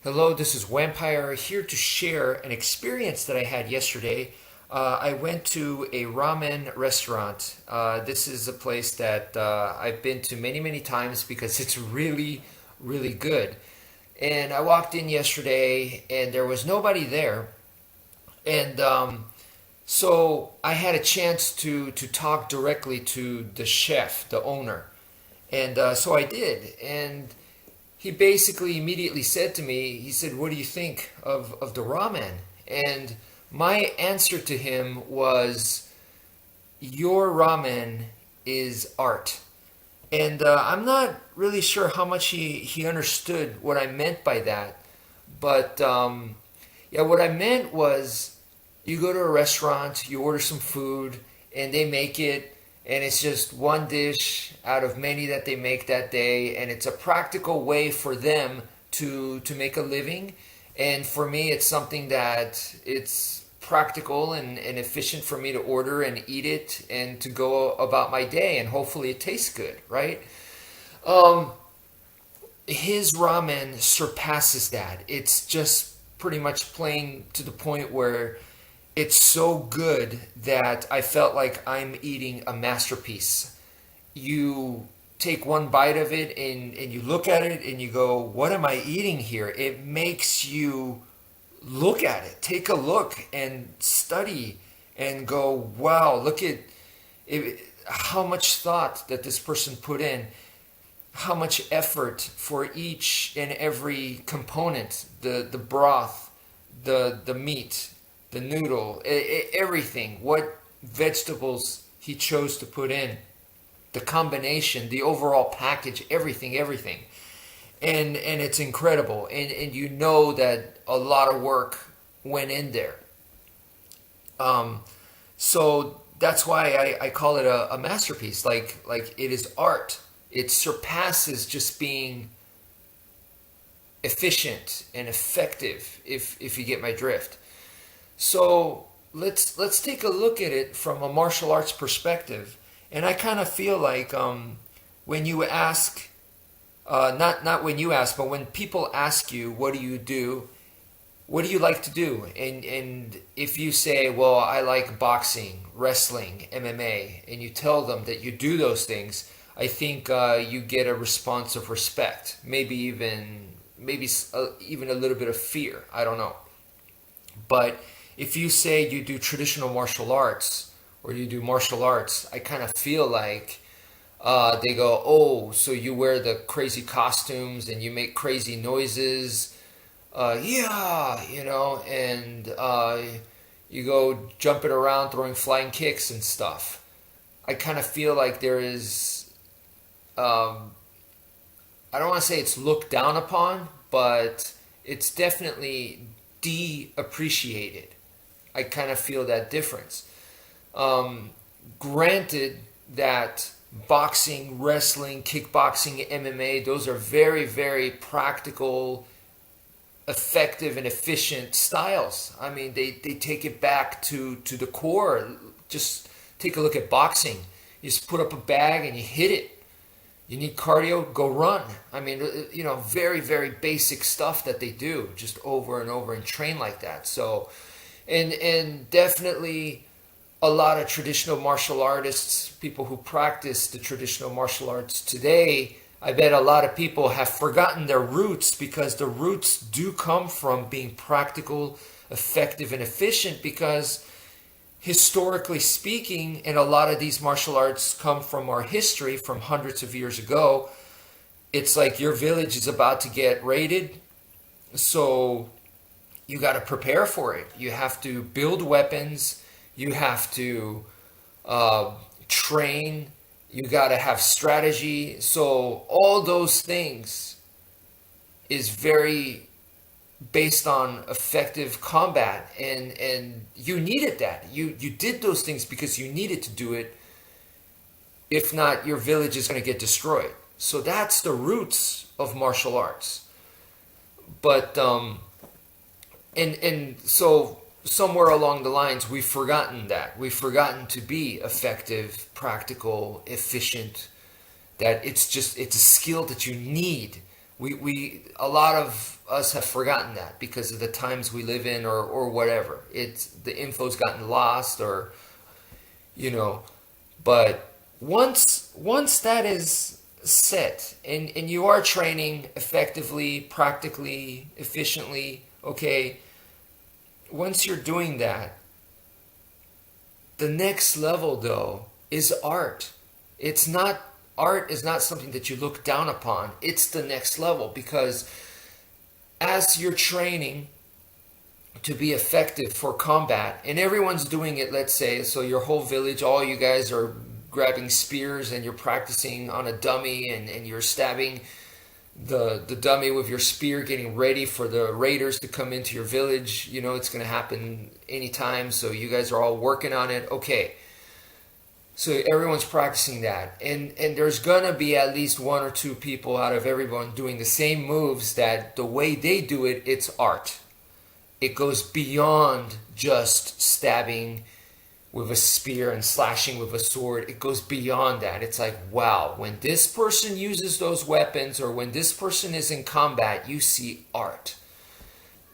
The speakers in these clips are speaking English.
Hello, this is Wmpyr here to share an experience that I had yesterday. I went to a ramen restaurant. This is a place that I've been to many, many times because it's really, really good. And I walked in yesterday and there was nobody there. And so I had a chance to talk directly to the chef, the owner. And so I did. And he basically immediately said to me, he said, "What do you think of the ramen?" And my answer to him was, "Your ramen is art." And I'm not really sure how much he understood what I meant by that. But yeah, what I meant was you go to a restaurant, you order some food, and they make it, and it's just one dish out of many that they make that day, and it's a practical way for them to make a living. And for me, it's something that it's practical and efficient for me to order and eat it and to go about my day, and hopefully it tastes good, right? Um, his ramen surpasses that. It's just pretty much plain to the point where it's so good that I felt like I'm eating a masterpiece. You take one bite of it and you look at it and you go, "What am I eating here?" It makes you look at it, take a look and study and go, "Wow, look at it, how much thought that this person put in, how much effort for each and every component, the broth, the meat, the noodle, everything, what vegetables he chose to put in, the combination, the overall package, everything." And it's incredible. And you know that a lot of work went in there. Um, so that's why I call it a masterpiece. Like it is art. It surpasses just being efficient and effective, if you get my drift. So let's take a look at it from a martial arts perspective. And I kind of feel like when you ask, not when you ask, but when people ask you, "What do you do? What do you like to do?" And if you say, "Well, I like boxing, wrestling, MMA," and you tell them that you do those things, I think you get a response of respect, maybe even a little bit of fear. I don't know. But if you say you do traditional martial arts or you do martial arts, I kind of feel like they go, "Oh, so you wear the crazy costumes and you make crazy noises, yeah, and you go jumping around, throwing flying kicks and stuff." I kind of feel like there is, I don't want to say it's looked down upon, but it's definitely de-appreciated. I kind of feel that difference. Um, Granted that boxing, wrestling, kickboxing, MMA, those are very, very practical, effective, and efficient styles. I mean, they take it back to the core. Just take a look at boxing. You just put up a bag and you hit it. You need cardio, go run. I mean, very, very basic stuff that they do just over and over and train like that. So, and definitely a lot of traditional martial artists, people who practice the traditional martial arts today, I bet a lot of people have forgotten their roots because the roots do come from being practical, effective, and efficient because historically speaking, and a lot of these martial arts come from our history from hundreds of years ago. It's like your village is about to get raided, so you got to prepare for it. You have to build weapons, you have to train, you got to have strategy. So all those things is very based on effective combat, and you needed that. You did those things because you needed to do it. If not, your village is going to get destroyed. So that's the roots of martial arts. But and so somewhere along the lines we've forgotten that. We've forgotten to be effective, practical, efficient, that it's a skill that you need We a lot of us have forgotten that because of the times we live in, or whatever. It's the info's gotten lost, or you know. But once that is set, and you are training effectively, practically, efficiently, okay, once you're doing that, the next level though is art. It's not Art is not something that you look down upon. It's the next level, because as you're training to be effective for combat, and everyone's doing it, let's say, so your whole village, all you guys are grabbing spears and you're practicing on a dummy, and you're stabbing the dummy with your spear, getting ready for the raiders to come into your village. You know it's going to happen anytime, so you guys are all working on it. Okay. So everyone's practicing that. And there's going to be at least one or two people out of everyone doing the same moves that the way they do it, it's art. It goes beyond just stabbing with a spear and slashing with a sword. It goes beyond that. It's like, wow, when this person uses those weapons, or when this person is in combat, you see art.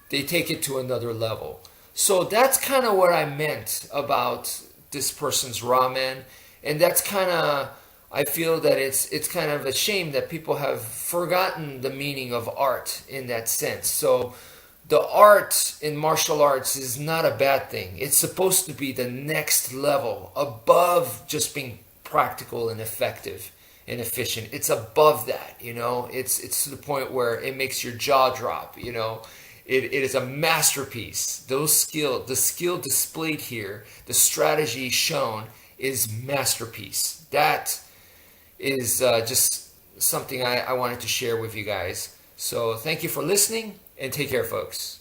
They take it to another level. So that's kind of what I meant about this person's ramen. And that's kind of, I feel that it's kind of a shame that people have forgotten the meaning of art in that sense. So the art in martial arts is not a bad thing. It's supposed to be the next level above just being practical and effective and efficient. It's above that, you know. It's to the point where it makes your jaw drop, you know. It is a masterpiece. The skill displayed here, the strategy shown is masterpiece. That is just something I wanted to share with you guys. So thank you for listening, and take care, folks.